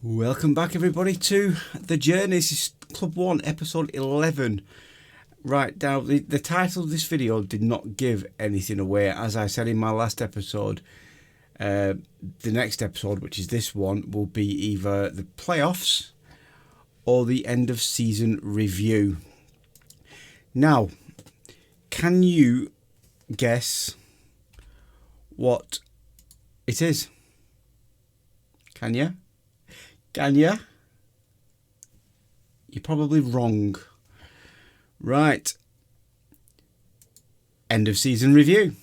Welcome back, everybody, to The Journey. This is Club 1, episode 11. Right, now, the title of this video did not give anything away. As I said in my last episode, the next episode, which is this one, will be either the playoffs or the end of season review. Now, can you guess what it is? Can you? Can you? You're probably wrong. Right. End of season review.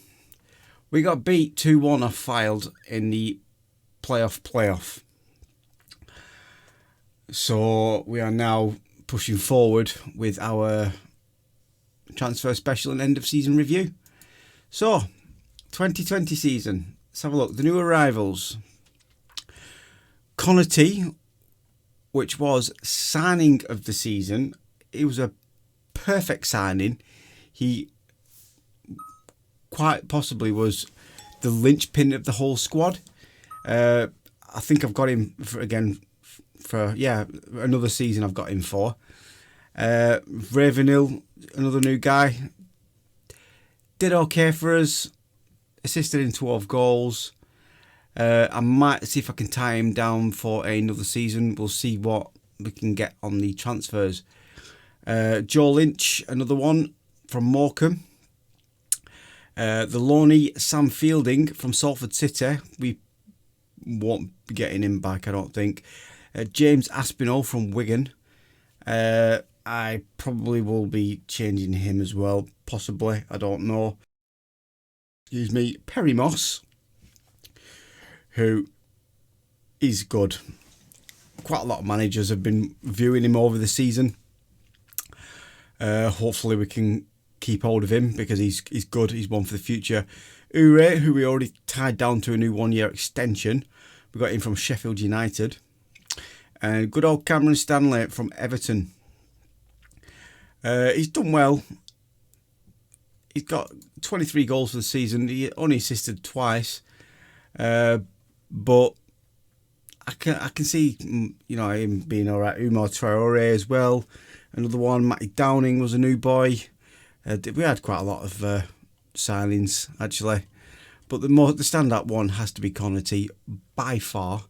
We got beat 2-1 off Filed in the playoff. So we are now pushing forward with our transfer special and end of season review. So, 2020 season. Let's have a look. The new arrivals. Connaughton, which was signing of the season. It was a perfect signing. He quite possibly was the linchpin of the whole squad. I think I've got him for another season. I've got him for Ravenhill, another new guy. Did okay for us. Assisted in 12 goals. I might see if I can tie him down for another season. We'll see what we can get on the transfers. Joe Lynch, another one from Morecambe. The loanee Sam Fielding from Salford City. We won't be getting him back, I don't think. James Aspinall from Wigan. I probably will be changing him as well, possibly. I don't know. Excuse me. Perry Moss, who is good. Quite a lot of managers have been viewing him over the season. Hopefully we can keep hold of him because he's good. He's one for the future. Ure, who we already tied down to a new 1-year extension. We got him from Sheffield United. And good old Cameron Stanley from Everton. He's done well. He's got 23 goals for the season. He only assisted twice. But I can see, him being all right. Umar Traore as well. Another one. Matty Downing was a new boy. We had quite a lot of signings, actually. But the standout one has to be Connaughton, by far.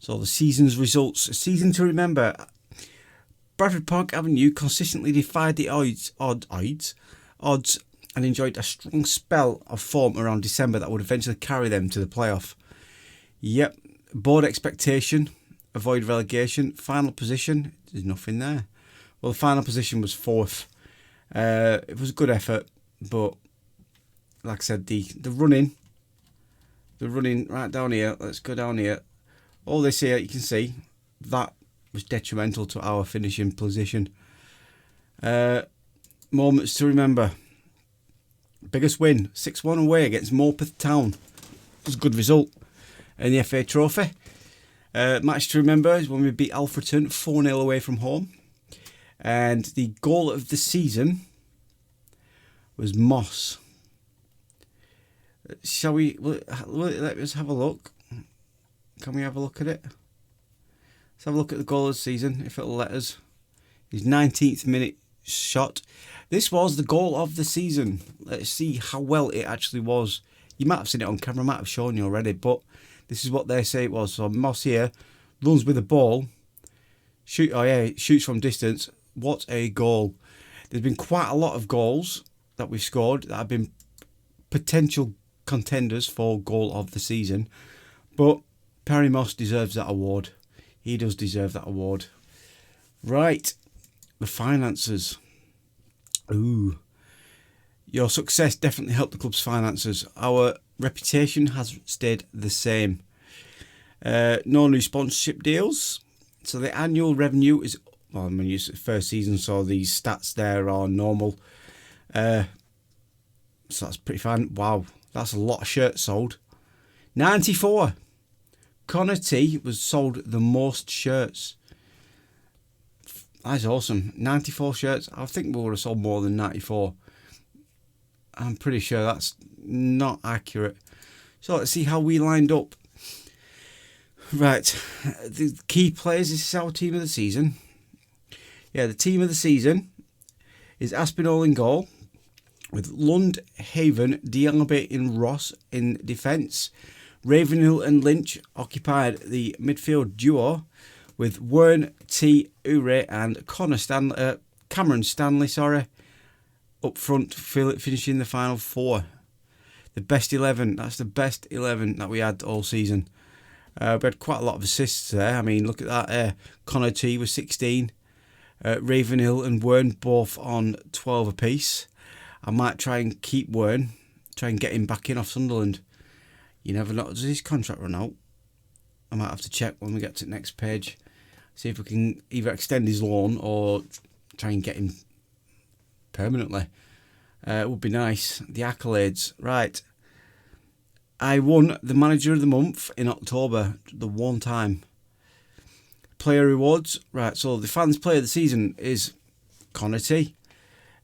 So the season's results. A season to remember. Bradford Park Avenue consistently defied the odds and enjoyed a strong spell of form around December that would eventually carry them to the playoff. Yep, board expectation, avoid relegation, final position, there's nothing there. Well, the final position was 4th. It was a good effort, but like I said, the running right down here, let's go down here. All this here, you can see, that was detrimental to our finishing position. Moments to remember. Biggest win, 6-1 away against Morpeth Town. It was a good result in the FA Trophy. Match to remember is when we beat Alfreton 4-0 away from home. And the goal of the season was Moss. Shall we, let us have a look. Can we have a look at it? Let's have a look at the goal of the season, if it'll let us. His 19th minute shot. This was the goal of the season. Let's see how well it actually was. You might have seen it on camera, I might have shown you already, but this is what they say it was. So Moss here runs with the ball, shoots from distance. What a goal. There's been quite a lot of goals that we've scored that have been potential contenders for goal of the season, but Perry Moss deserves that award. He does deserve that award. Right, the finances. Ooh. Your success definitely helped the club's finances. Our reputation has stayed the same. No new sponsorship deals. So the annual revenue is, well, I mean, it's the first season, so these stats there are normal. So that's pretty fine. Wow, that's a lot of shirts sold. 94. Connaughton was sold the most shirts. That's awesome. 94 shirts. I think we would have sold more than 94. I'm pretty sure that's not accurate. So let's see how we lined up. Right, the key players. This is our team of the season. Yeah, the team of the season is Aspinall in goal, with Lund, Haven, Diaby and Ross in defence. Ravenhill and Lynch occupied the midfield duo, with Wern, T, Ure and Cameron Stanley, up front, finishing the final four. The best 11. That's the best 11 that we had all season. We had quite a lot of assists there. I mean, look at that. Connor T was 16. Ravenhill and Wern both on 12 apiece. I might try and keep Wern, try and get him back in off Sunderland. You never know. Does his contract run out? I might have to check when we get to the next page. See if we can either extend his loan or try and get him permanently. It would be nice. The accolades. Right. I won the Manager of the Month in October, the one time. Player rewards. Right, so the fans player of the season is Connor T.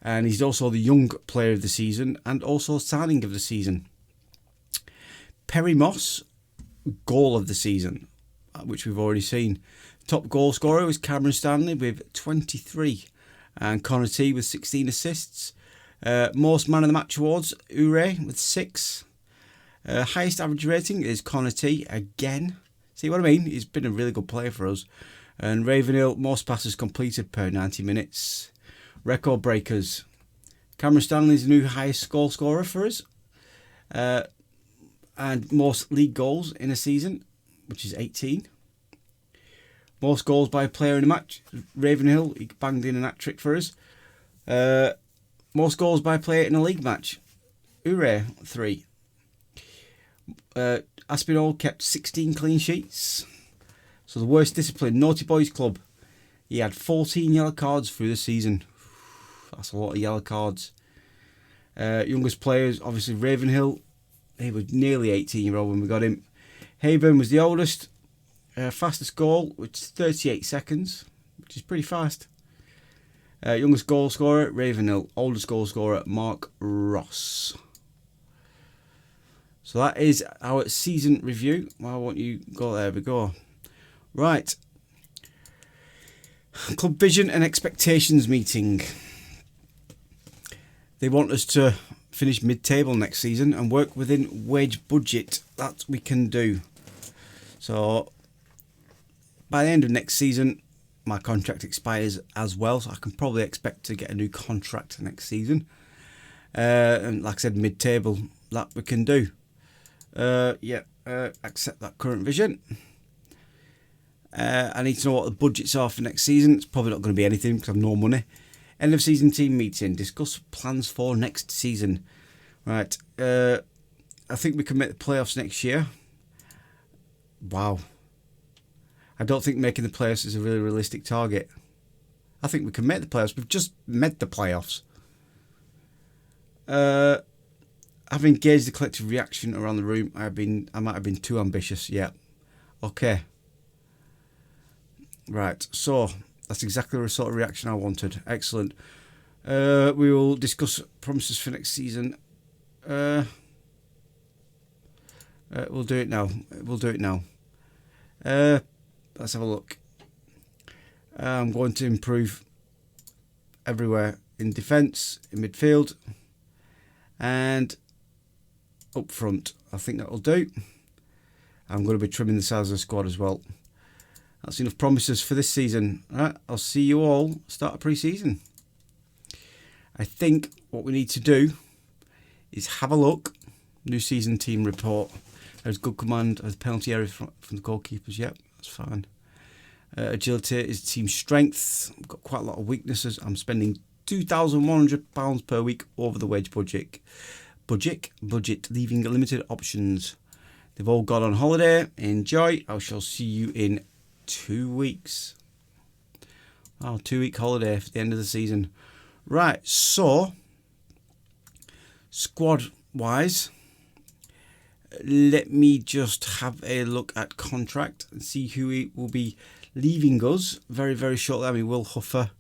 And he's also the young player of the season and also signing of the season. Perry Moss, goal of the season, which we've already seen. Top goal scorer was Cameron Stanley with 23. And Connor T with 16 assists. Most man of the match awards, Ure with 6. Highest average rating is Connor T again. See what I mean? He's been a really good player for us. And Ravenhill, most passes completed per 90 minutes. Record breakers. Cameron Stanley's the new highest goal scorer for us. And most league goals in a season, which is 18. Most goals by a player in a match. Ravenhill, he banged in an hat-trick for us. Most goals by a player in a league match. Ure, 3. Aspinall kept 16 clean sheets. So the worst discipline, Naughty Boys Club. He had 14 yellow cards through the season. That's a lot of yellow cards. Youngest players, obviously Ravenhill. He was nearly 18-year-old when we got him. Haven was the oldest. Fastest goal, which is 38 seconds, which is pretty fast. Youngest goal scorer, Ravenhill. Oldest goal scorer, Mark Ross. So that is our season review. Why won't you go? There we go. Right. Club vision and expectations meeting. They want us to finish mid-table next season and work within wage budget. That we can do. So by the end of next season, my contract expires as well, so I can probably expect to get a new contract next season. And like I said, mid-table, that we can do. Accept that current vision. I need to know what the budgets are for next season. It's probably not going to be anything because I have no money. End of season team meeting. Discuss plans for next season. Right. I think we can make the playoffs next year. Wow. I don't think making the playoffs is a really realistic target. I think we can make the playoffs. We've just made the playoffs. I've engaged the collective reaction around the room. I might have been too ambitious. Yeah. Okay. Right. So that's exactly the sort of reaction I wanted. Excellent. We will discuss promises for next season. We'll do it now. Let's have a look. I'm going to improve everywhere in defence, in midfield, and up front. I think that'll do. I'm going to be trimming the size of the squad as well. That's enough promises for this season. All right, I'll see you all start of pre-season. I think what we need to do is have a look. New season team report. There's good command of the penalty area from the goalkeepers. Yep, that's fine. Agility is team strength. I've got quite a lot of weaknesses. I'm spending £2,100 per week over the wage budget, leaving limited options. They've all gone on holiday. Enjoy. I shall see you in 2 weeks. Oh, 2-week holiday for the end of the season. Right, so squad-wise, let me just have a look at contract and see who will be leaving us very, very shortly. I mean, Will Huffer.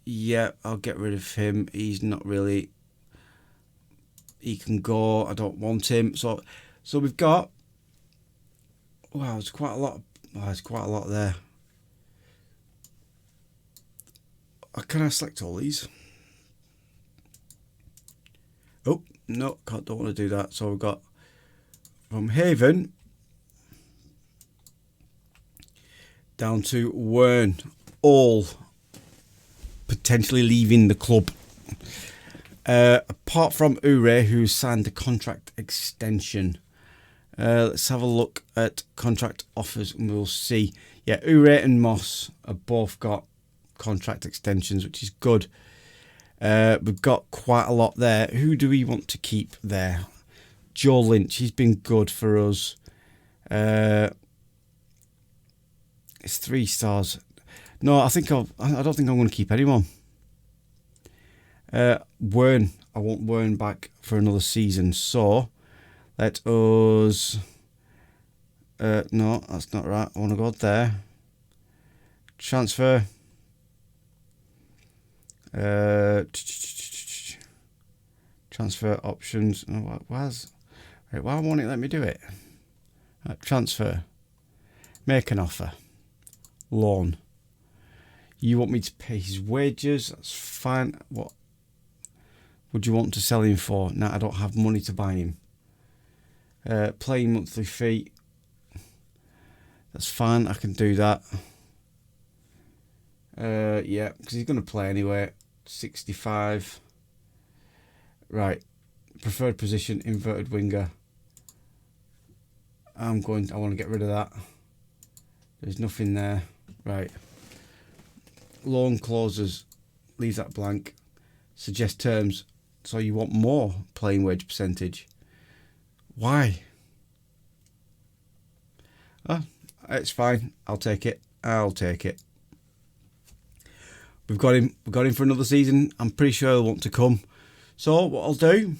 Yeah, I'll get rid of him. He's not really... He can go. I don't want him. So we've got Wow, there's quite a lot. There's quite a lot there. Can I select all these? Oh, no, don't want to do that. So we've got from Haven down to Wern, all potentially leaving the club. Apart from Ure, who signed the contract extension. Let's have a look at contract offers and we'll see. Yeah, Ure and Moss have both got contract extensions, which is good. We've got quite a lot there. Who do we want to keep there? Joe Lynch, he's been good for us. It's 3 stars. No, I don't think I'm going to keep anyone. Wern, I want Wern back for another season. So let us. No, that's not right. I want to go there. Transfer. Transfer options. Oh, why won't it let me do it? Transfer. Make an offer. Loan. You want me to pay his wages? That's fine. What would you want to sell him for? Now I don't have money to buy him. Playing monthly fee. That's fine. I can do that. Yeah, because he's going to play anyway. 65. Right. Preferred position, inverted winger. I want to get rid of that. There's nothing there. Right. Loan clauses. Leave that blank. Suggest terms. So you want more playing wage percentage. Why? It's fine. I'll take it. We've got him for another season. I'm pretty sure he'll want to come. So what I'll do,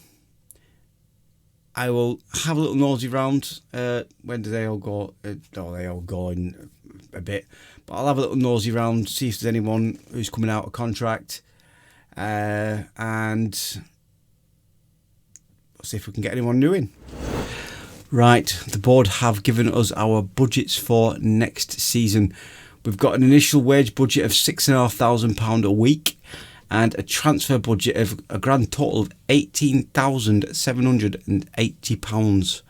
I will have a little nosy round. When do they all go? They all go in a bit. But I'll have a little nosy round, see if there's anyone who's coming out of contract. And see if we can get anyone new in. Right, the board have given us our budgets for next season. We've got an initial wage budget of £6,500 a week and a transfer budget of a grand total of £18,780.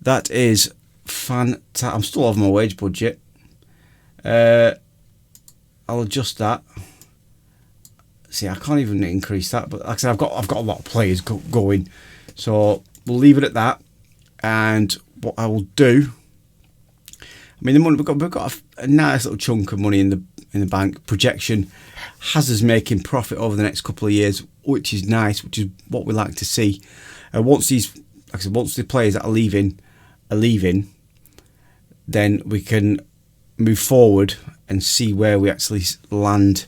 That is fantastic. I'm still over my wage budget. I'll adjust that. See, I can't even increase that, but like I said, I've got a lot of players going, so we'll leave it at that. And what I will do, I mean, the money we've got a nice little chunk of money in the bank. Projection has us making profit over the next couple of years, which is nice, which is what we like to see. Once the players that are leaving, then we can move forward and see where we actually land.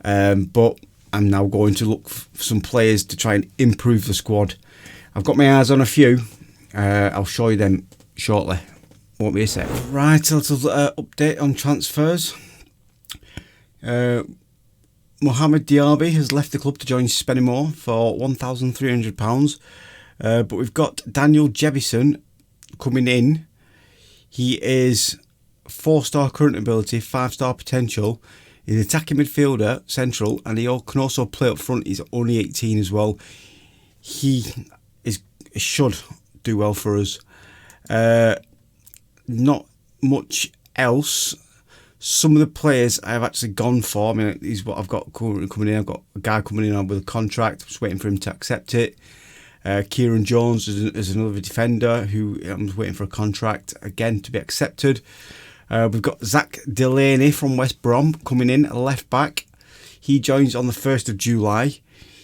But I'm now going to look for some players to try and improve the squad. I've got my eyes on a few. I'll show you them shortly. Won't be a sec. Right, a little update on transfers. Mohamed Diaby has left the club to join Spennymoor for £1,300. But we've got Daniel Jebison coming in. He is 4-star current ability, 5-star potential. He's an attacking midfielder, central, and he can also play up front. He's only 18 as well. He should do well for us. Not much else. Some of the players I have actually gone for. I mean, these what I've got currently coming in. I've got a guy coming in with a contract. I'm just waiting for him to accept it. Kieran Jones is another defender who I'm waiting for a contract again to be accepted. We've got Zach Delaney from West Brom coming in, a left back. He joins on the 1st of July.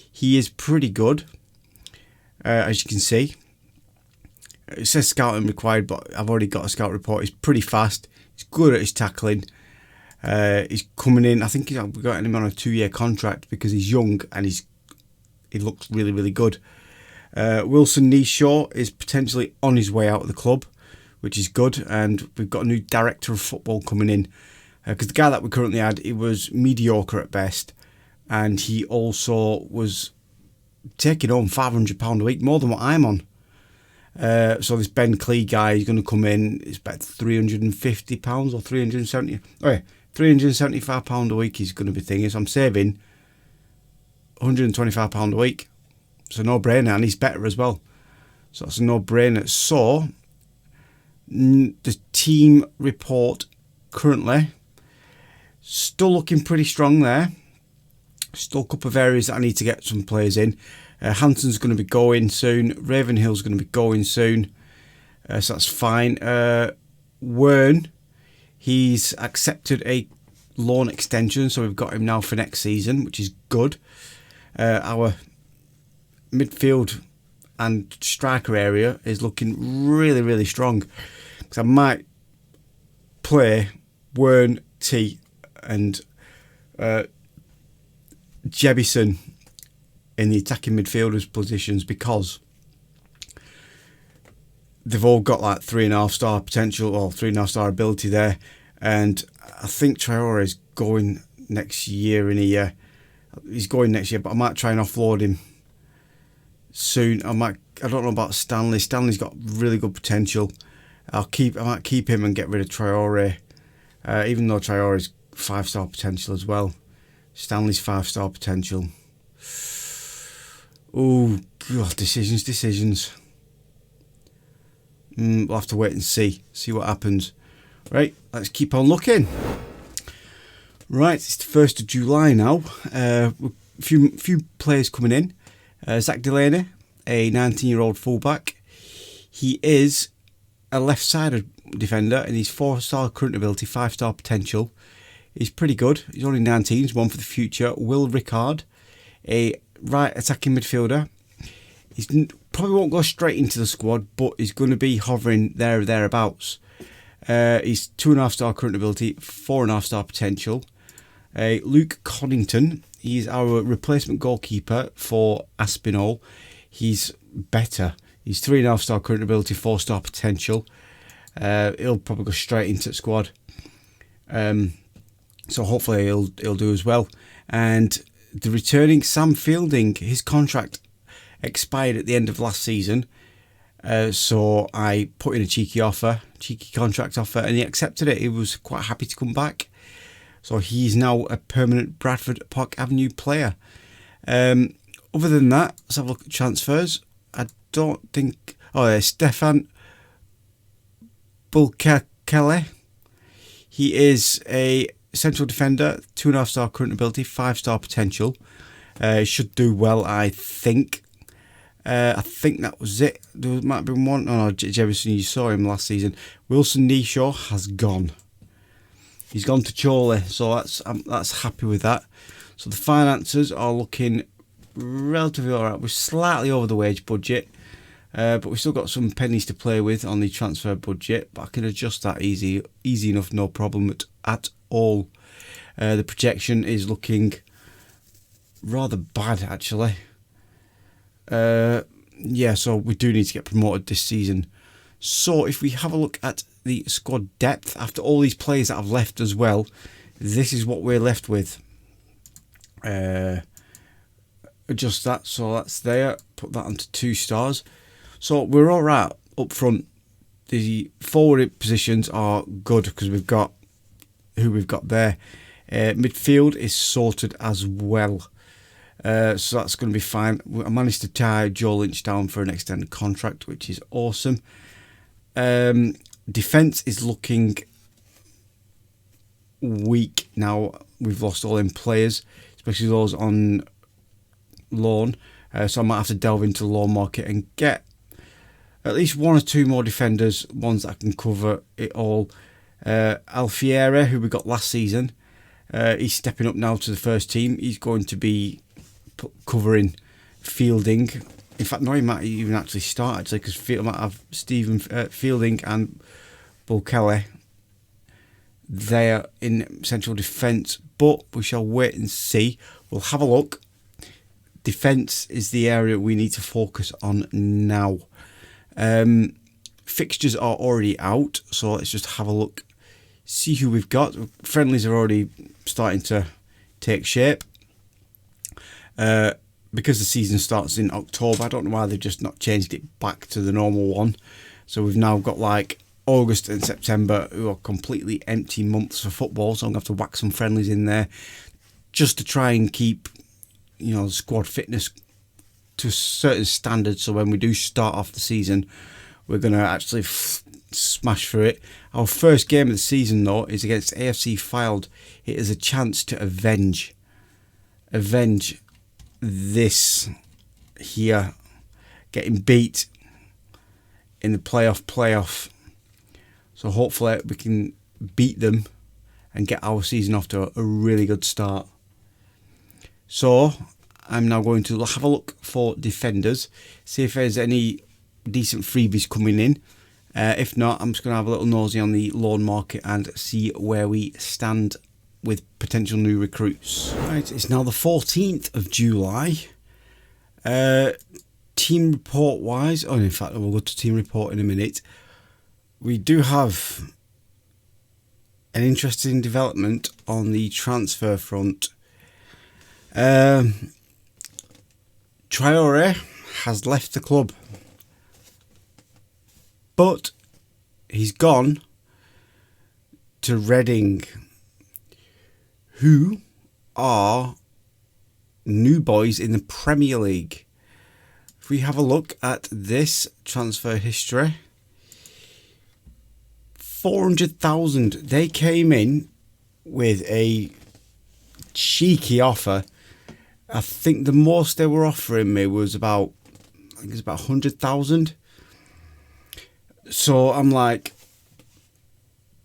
He is pretty good, as you can see. It says scouting required, but I've already got a scout report. He's pretty fast. He's good at his tackling. He's coming in. I think we've got him on a 2-year contract because he's young and he looks really, really good. Wilson Neeshaw is potentially on his way out of the club, which is good. And we've got a new director of football coming in. Because the guy that we currently had, he was mediocre at best. And he also was taking home £500 a week, more than what I'm on. So this Ben Clee guy is going to come in. It's about £350 or £370. Oh yeah, £375 a week is going to be thinking. So I'm saving £125 a week. It's a no-brainer, and he's better as well. So that's a no-brainer. So the team report currently still looking pretty strong there. Still a couple of areas that I need to get some players in. Hanson's going to be going soon. Ravenhill's going to be going soon. So that's fine. Wern, he's accepted a loan extension, so we've got him now for next season, which is good. Our midfield and striker area is looking really, really strong. Because I might play Wern, T and Jebison in the attacking midfielders positions, because they've all got like 3.5 star potential or 3.5 star ability there, and I think Traore is going next year he's going next year, but I might try and offload him soon. I don't know about Stanley. Stanley's got really good potential. I might keep him and get rid of Traore, even though Traore's 5-star potential as well. Stanley's 5-star potential. Oh God, decisions. We'll have to wait and see what happens. Right, let's keep on looking. Right, it's the 1st of July now. A few players coming in. Zach Delaney, a 19-year-old fullback. He is a left-sided defender, and he's 4-star current ability, 5-star potential. He's pretty good. He's only 19. He's one for the future. Will Rickard, a right attacking midfielder. He probably won't go straight into the squad, but he's going to be hovering there or thereabouts. He's 2.5-star current ability, 4.5-star potential. Luke Connington, he's our replacement goalkeeper for Aspinall. He's better. He's 3.5-star current ability, 4-star potential. He'll probably go straight into the squad. So hopefully he'll do as well. And the returning Sam Fielding, his contract expired at the end of last season. So I put in a cheeky contract offer, and he accepted it. He was quite happy to come back. So he's now a permanent Bradford Park Avenue player. Other than that, let's have a look at transfers. I don't think... Stefan Bulkele. He is a central defender, 2.5-star current ability, 5-star potential. He should do well, I think. I think that was it. There might have been one. Oh no, Jefferson, you saw him last season. Wilson Nishaw has gone. He's gone to Chorley, so that's happy with that. So the finances are looking relatively alright. We're slightly over the wage budget, but we've still got some pennies to play with on the transfer budget. But I can adjust that easy enough, no problem at all. The projection is looking rather bad, actually. So we do need to get promoted this season. So if we have a look at the squad depth, after all these players that have left as well, this is what we're left with. Adjust that, so that's there. Put that onto 2 stars. So we're all right up front. The forward positions are good because we've got who we've got there. Midfield is sorted as well. So that's going to be fine. I managed to tie Joe Lynch down for an extended contract, which is awesome. Defence is looking weak now. We've lost all them players, especially those on loan. So I might have to delve into the loan market and get at least 1 or 2 more defenders, ones that can cover it all. Alfieri, who we got last season, he's stepping up now to the first team. He's going to be covering Fielding. In fact, no, he might even actually start, actually, because I might have Stephen Fielding and Bulkele there in central defence, but we shall wait and see. We'll have a look. Defence is the area we need to focus on now. Fixtures are already out, so let's just have a look, see who we've got. Friendlies are already starting to take shape. because the season starts in October, I don't know why they've just not changed it back to the normal one. So we've now got like August and September, who are completely empty months for football. So I'm going to have to whack some friendlies in there just to try and keep, squad fitness to a certain standard. So when we do start off the season, we're going to actually smash through it. Our first game of the season, though, is against AFC Fylde. It is a chance to avenge this here, getting beat in the playoff. So hopefully we can beat them and get our season off to a really good start. So I'm now going to have a look for defenders, see if there's any decent freebies coming in. If not, I'm just going to have a little nosy on the loan market and see where we stand with potential new recruits. Right, it's now the 14th of July. Team report wise, in fact, we'll go to team report in a minute. We do have an interesting development on the transfer front. Traore has left the club, but he's gone to Reading, who are new boys in the Premier League. If we have a look at this transfer history, 400,000. They came in with a cheeky offer. I think the most they were offering me was about 100,000. So I'm like,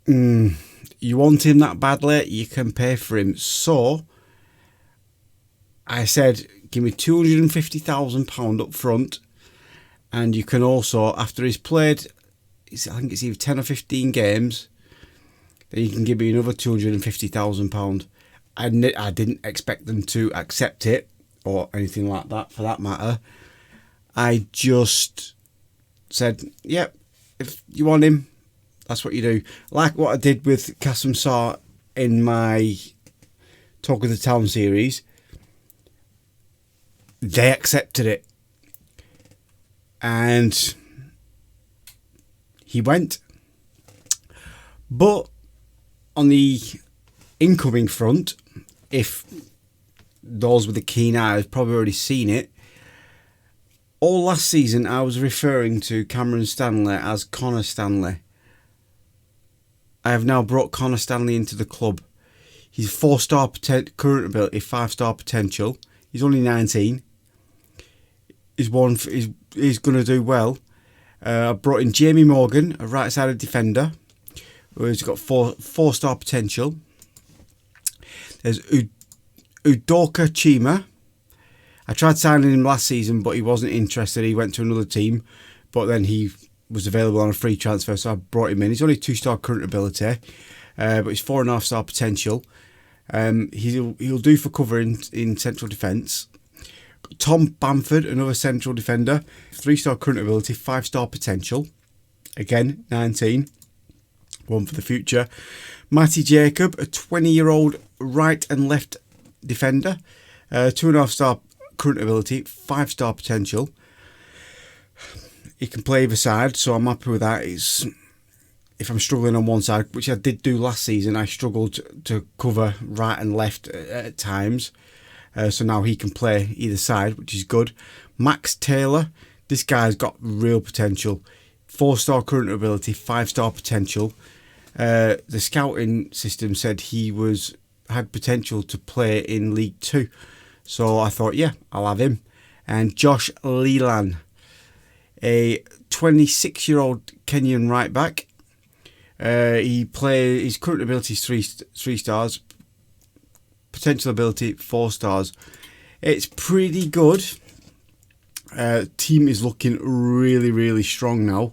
you want him that badly? You can pay for him. So I said, give me £250,000 up front, and you can also, after he's played, I think it's either 10 or 15 games, then you can give me another £250,000. I didn't expect them to accept it or anything like that, for that matter. I just said, yep, if you want him, that's what you do. Like what I did with Kassem Sarr in my Talk of the Town series. They accepted it. And he went. But on the incoming front, if those with the keen eye have probably already seen it, all last season I was referring to Cameron Stanley as Connor Stanley. I have now brought Connor Stanley into the club. He's 4-star current ability, 5-star potential. He's only 19. He's going to do well. I brought in Jamie Morgan, a right-sided defender, who's got 4-star potential. There's Udoka Chima. I tried signing him last season, but he wasn't interested. He went to another team, but then he was available on a free transfer, so I brought him in. He's only 2-star current ability, but he's 4.5-star potential. He'll do for cover in central defence. Tom Bamford, another central defender, 3-star current ability, 5-star potential. Again, 19. One for the future. Matty Jacob, a 20-year-old right and left defender, 2.5-star current ability, 5-star potential. He can play either side, so I'm happy with that. If I'm struggling on one side, which I did do last season, I struggled to cover right and left at times. So now he can play either side, which is good. Max Taylor, this guy's got real potential. 4-star current ability, 5-star potential. The scouting system said he had potential to play in League 2. So I thought, yeah, I'll have him. And Josh Leland, a 26-year-old Kenyan right back. His current ability is 3 stars. Potential ability 4 stars. It's pretty good. Team is looking really, really strong now.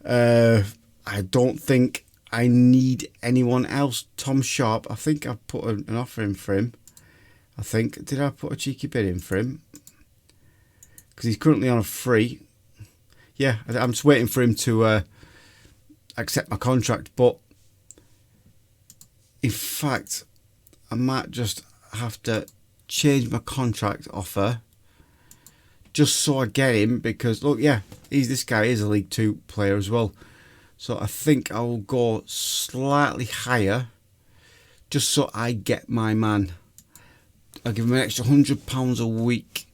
I don't think I need anyone else. Tom Sharp, I think I've put an offer in for him. Did I put a cheeky bid in for him? Because he's currently on a free. Yeah, I'm just waiting for him to accept my contract. But in fact, I might just have to change my contract offer just so I get him, because look, yeah, this guy is a League 2 player as well. So I think I will go slightly higher, just so I get my man. I'll give him an extra £100 a week.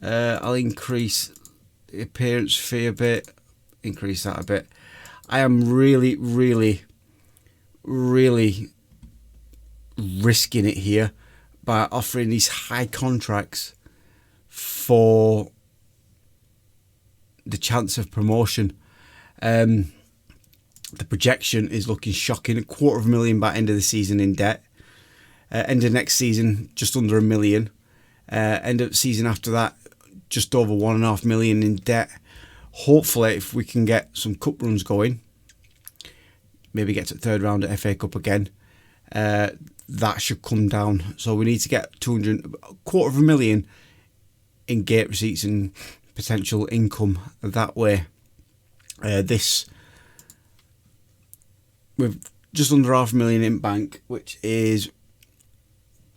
I'll increase the appearance fee a bit, increase that a bit. I am really, really, really risking it here by offering these high contracts for the chance of promotion. The projection is looking shocking. £250,000 by end of the season in debt. End of next season, just under £1 million. End of the season after that, just over £1.5 million in debt. Hopefully, if we can get some cup runs going, maybe get to the third round at FA Cup again, that should come down. So we need to get £250,000 in gate receipts and potential income that way. This, with just under £500,000 in bank, which is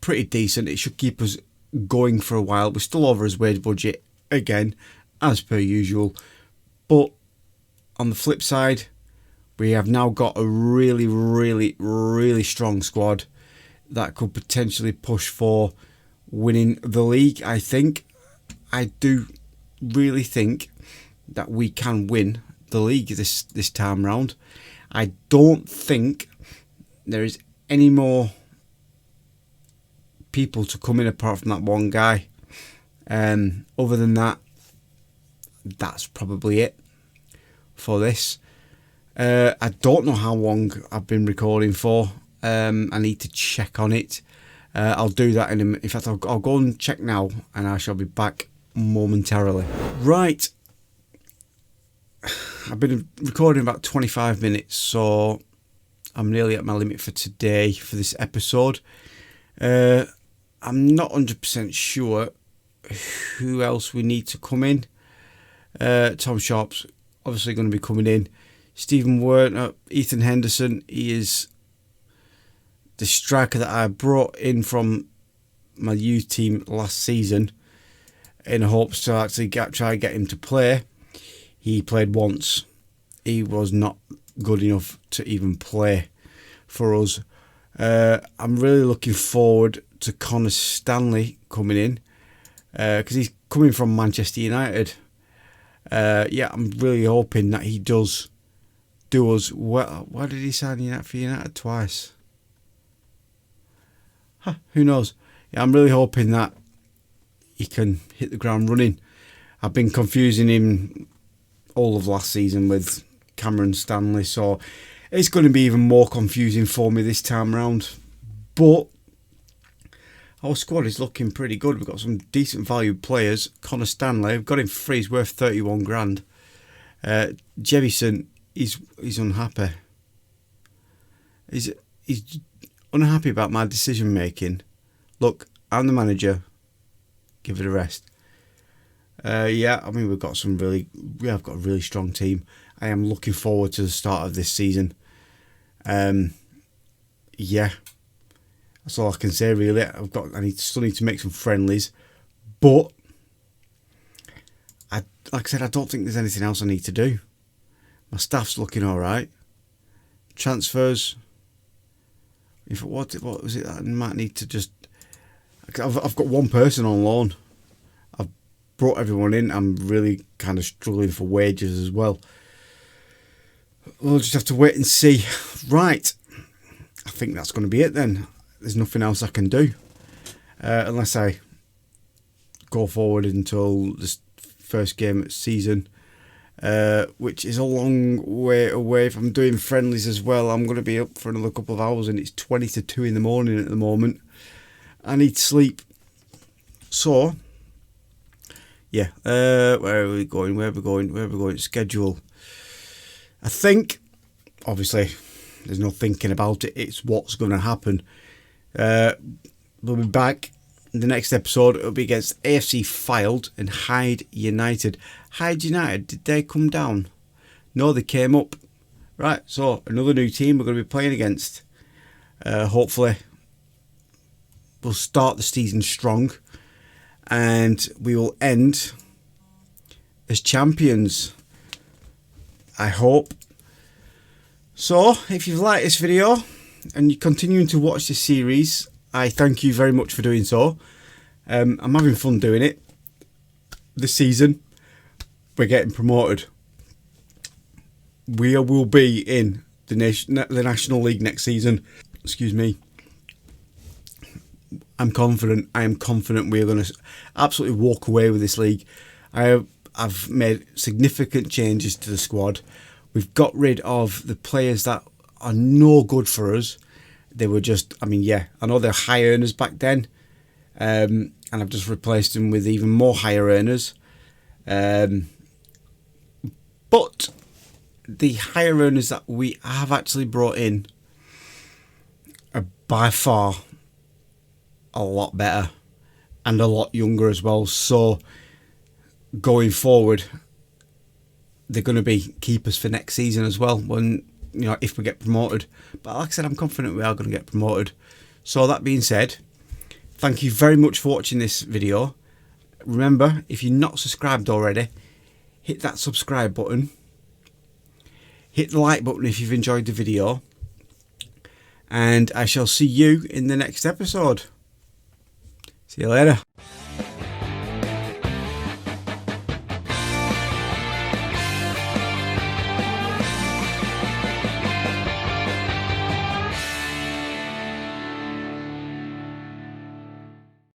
pretty decent. It should keep us going for a while. We're still over his wage budget again, as per usual. But on the flip side, we have now got a really, really, really strong squad that could potentially push for winning the league. I do really think that we can win the league this time round. I don't think there is any more people to come in apart from that one guy. Other than that, that's probably it for this. I don't know how long I've been recording for. I need to check on it. I'll do that in fact, I'll go and check now, and I shall be back momentarily. Right. I've been recording about 25 minutes, so I'm nearly at my limit for today for this episode. I'm not 100% sure who else we need to come in. Tom Sharp's obviously going to be coming in. Stephen Werner, Ethan Henderson, he is the striker that I brought in from my youth team last season in hopes to actually try and get him to play. He played once. He was not good enough to even play for us. I'm really looking forward to Connor Stanley coming in, because he's coming from Manchester United. I'm really hoping that he does do us well. Why did he sign for United twice? Who knows? Yeah, I'm really hoping that he can hit the ground running. I've been confusing him all of last season with Cameron Stanley, so it's going to be even more confusing for me this time round. But our squad is looking pretty good. We've got some decent valued players. Connor Stanley, we've got him for free. He's worth 31 grand. Jevison, he's unhappy. He's unhappy about my decision making. Look, I'm the manager. Give it a rest. We've got a really strong team. I am looking forward to the start of this season. That's all I can say really. I still need to make some friendlies, but like I said, I don't think there's anything else I need to do. My staff's looking all right. Transfers. What was it that I might need to just? I've got one person on loan. I've brought everyone in. I'm really kind of struggling for wages as well. We'll just have to wait and see. Right. I think that's going to be it then. There's nothing else I can do. Unless I go forward until this first game of the season. Which is a long way away. If I'm doing friendlies as well, I'm going to be up for another couple of hours, and it's 20 to 2 in the morning at the moment. I need sleep. So, yeah. Where are we going? Schedule. I think, obviously, there's no thinking about it. It's what's going to happen. We'll be back. The next episode, it'll be against AFC Fylde and Hyde United. Hyde United, did they come down? No, they came up. Right, so another new team we're going to be playing against. Hopefully, we'll start the season strong, and we will end as champions. I hope. So, if you've liked this video and you're continuing to watch this series, I thank you very much for doing so. I'm having fun doing it. This season, we're getting promoted. We will be in the National League next season. Excuse me. I'm confident. I am confident we are going to absolutely walk away with this league. I've made significant changes to the squad. We've got rid of the players that are no good for us. They were just, I know they're high earners back then. And I've just replaced them with even more higher earners. But the higher earners that we have actually brought in are by far a lot better and a lot younger as well. So going forward, they're going to be keepers for next season as well, when, if we get promoted. But like I said, I'm confident we are going to get promoted. So that being said, thank you very much for watching this video. Remember, if you're not subscribed already, hit that subscribe button. Hit the like button if you've enjoyed the video. And I shall see you in the next episode. See you later.